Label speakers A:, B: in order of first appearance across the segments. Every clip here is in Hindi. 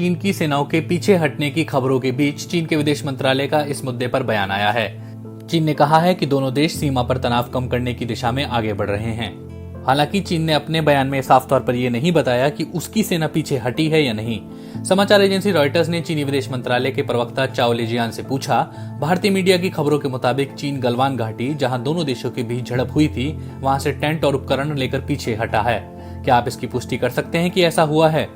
A: चीन की सेनाओं के पीछे हटने की खबरों के बीच चीन के विदेश मंत्रालय का इस मुद्दे पर बयान आया है। चीन ने कहा है कि दोनों देश सीमा पर तनाव कम करने की दिशा में आगे बढ़ रहे हैं। हालांकि चीन ने अपने बयान में साफ तौर पर यह नहीं बताया कि उसकी सेना पीछे हटी है या नहीं। समाचार एजेंसी रॉयटर्स ने चीनी विदेश मंत्रालय के प्रवक्ता चाओ लिजियान से पूछा, भारतीय मीडिया की खबरों के मुताबिक चीन गलवान घाटी, जहां दोनों देशों के बीच झड़प हुई थी, वहां से टेंट और उपकरण लेकर पीछे हटा है। क्या आप इसकी पुष्टि कर सकते हैं कि ऐसा हुआ है?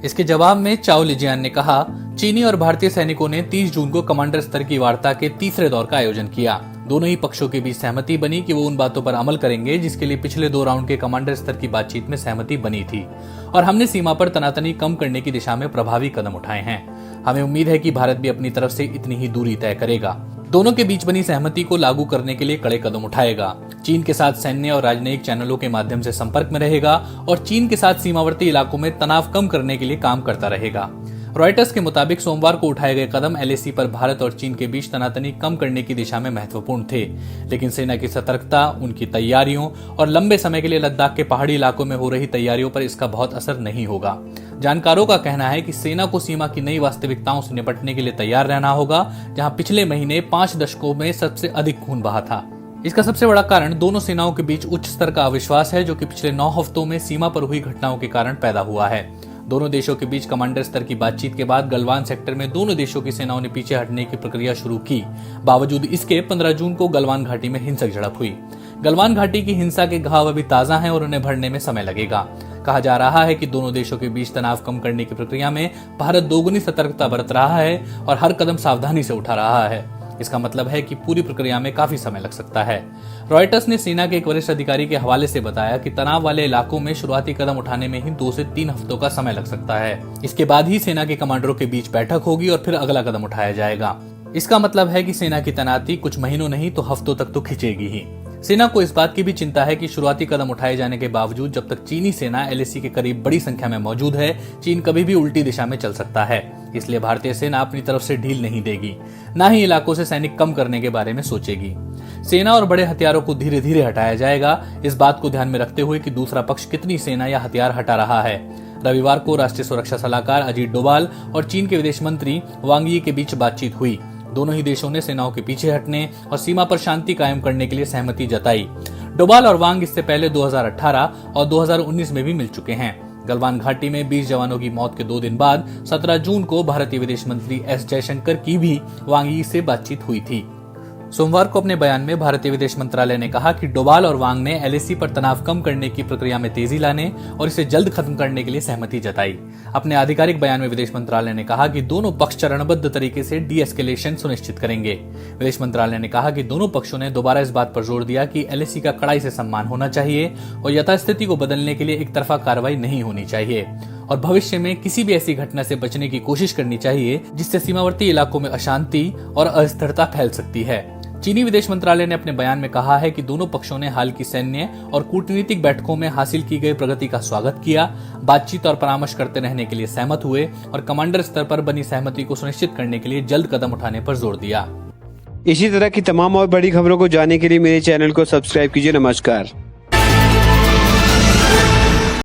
A: इसके जवाब में चाओ लिजियान ने कहा, चीनी और भारतीय सैनिकों ने 30 जून को कमांडर स्तर की वार्ता के तीसरे दौर का आयोजन किया। दोनों ही पक्षों के बीच सहमति बनी कि वो उन बातों पर अमल करेंगे जिसके लिए पिछले 2 राउंड के कमांडर स्तर की बातचीत में सहमति बनी थी, और हमने सीमा पर तनातनी कम करने की दिशा में प्रभावी कदम उठाए हैं। हमें उम्मीद है कि भारत भी अपनी तरफ से इतनी ही दूरी तय करेगा। दोनों के बीच बनी सहमति को लागू करने के लिए कड़े कदम उठाएगा। चीन के साथ सैन्य और राजनयिक चैनलों के माध्यम से संपर्क में रहेगा और चीन के साथ सीमावर्ती इलाकों में तनाव कम करने के लिए काम करता रहेगा। रॉयटर्स के मुताबिक सोमवार को उठाए गए कदम एलएसी पर भारत और चीन के बीच तनातनी कम करने की दिशा में महत्वपूर्ण थे, लेकिन सेना की सतर्कता, उनकी तैयारियों और लंबे समय के लिए लद्दाख के पहाड़ी इलाकों में हो रही तैयारियों पर इसका बहुत असर नहीं होगा। जानकारों का कहना है कि सेना को सीमा की नई वास्तविकताओं से निपटने के लिए तैयार रहना होगा, जहां पिछले महीने 5 दशकों में सबसे अधिक खून बहा था। इसका सबसे बड़ा कारण दोनों सेनाओं के बीच उच्च स्तर का अविश्वास है, जो कि पिछले 9 हफ्तों में सीमा पर हुई घटनाओं के कारण पैदा हुआ है। दोनों देशों के बीच कमांडर स्तर की बातचीत के बाद गलवान सेक्टर में दोनों देशों की सेनाओं ने पीछे हटने की प्रक्रिया शुरू की। बावजूद इसके 15 जून को गलवान घाटी में हिंसक झड़प हुई। गलवान घाटी की हिंसा के घाव अभी ताजा हैं और उन्हें भरने में समय लगेगा। कहा जा रहा है कि दोनों देशों के बीच तनाव कम करने की प्रक्रिया में भारत दोगुनी सतर्कता बरत रहा है और हर कदम सावधानी से उठा रहा है। इसका मतलब है कि पूरी प्रक्रिया में काफी समय लग सकता है। रॉयटर्स ने सेना के एक वरिष्ठ अधिकारी के हवाले से बताया कि तनाव वाले इलाकों में शुरुआती कदम उठाने में ही 2 से 3 हफ्तों का समय लग सकता है। इसके बाद ही सेना के कमांडरों के बीच बैठक होगी और फिर अगला कदम उठाया जाएगा। इसका मतलब है कि सेना की तैनाती कुछ महीनों नहीं तो हफ्तों तक तो खिंचेगी ही। सेना को इस बात की भी चिंता है कि शुरुआती कदम उठाए जाने के बावजूद जब तक चीनी सेना एलएसी के करीब बड़ी संख्या में मौजूद है, चीन कभी भी उल्टी दिशा में चल सकता है। इसलिए भारतीय सेना अपनी तरफ से ढील नहीं देगी, न ही इलाकों से सैनिक कम करने के बारे में सोचेगी। सेना और बड़े हथियारों को धीरे धीरे हटाया जाएगा, इस बात को ध्यान में रखते हुए कि दूसरा पक्ष कितनी सेना या हथियार हटा रहा है। रविवार को राष्ट्रीय सुरक्षा सलाहकार अजीत डोभाल और चीन के विदेश मंत्री वांग यी के बीच बातचीत हुई। दोनों ही देशों ने सेनाओं के पीछे हटने और सीमा पर शांति कायम करने के लिए सहमति जताई। डोभाल और वांग इससे पहले 2018 और 2019 में भी मिल चुके हैं। गलवान घाटी में 20 जवानों की मौत के 2 दिन बाद 17 जून को भारतीय विदेश मंत्री एस जयशंकर की भी वांग यी से बातचीत हुई थी। सोमवार को अपने बयान में भारतीय विदेश मंत्रालय ने कहा कि डोभाल और वांग ने एलएसी पर तनाव कम करने की प्रक्रिया में तेजी लाने और इसे जल्द खत्म करने के लिए सहमति जताई। अपने आधिकारिक बयान में विदेश मंत्रालय ने कहा कि दोनों पक्ष चरणबद्ध तरीके से डी-एस्केलेशन सुनिश्चित करेंगे। विदेश मंत्रालय ने कहा कि दोनों पक्षों ने दोबारा इस बात पर जोर दिया कि एलएसी का कड़ाई से सम्मान होना चाहिए और यथास्थिति को बदलने के लिए एक तरफा कार्रवाई नहीं होनी चाहिए, और भविष्य में किसी भी ऐसी घटना से बचने की कोशिश करनी चाहिए जिससे सीमावर्ती इलाकों में अशांति और अस्थिरता फैल सकती है। चीनी विदेश मंत्रालय ने अपने बयान में कहा है कि दोनों पक्षों ने हाल की सैन्य और कूटनीतिक बैठकों में हासिल की गई प्रगति का स्वागत किया, बातचीत और परामर्श करते रहने के लिए सहमत हुए और कमांडर स्तर पर बनी सहमति को सुनिश्चित करने के लिए जल्द कदम उठाने पर जोर दिया।
B: इसी तरह की तमाम और बड़ी खबरों को जानने के लिए मेरे चैनल को सब्सक्राइब कीजिए। नमस्कार।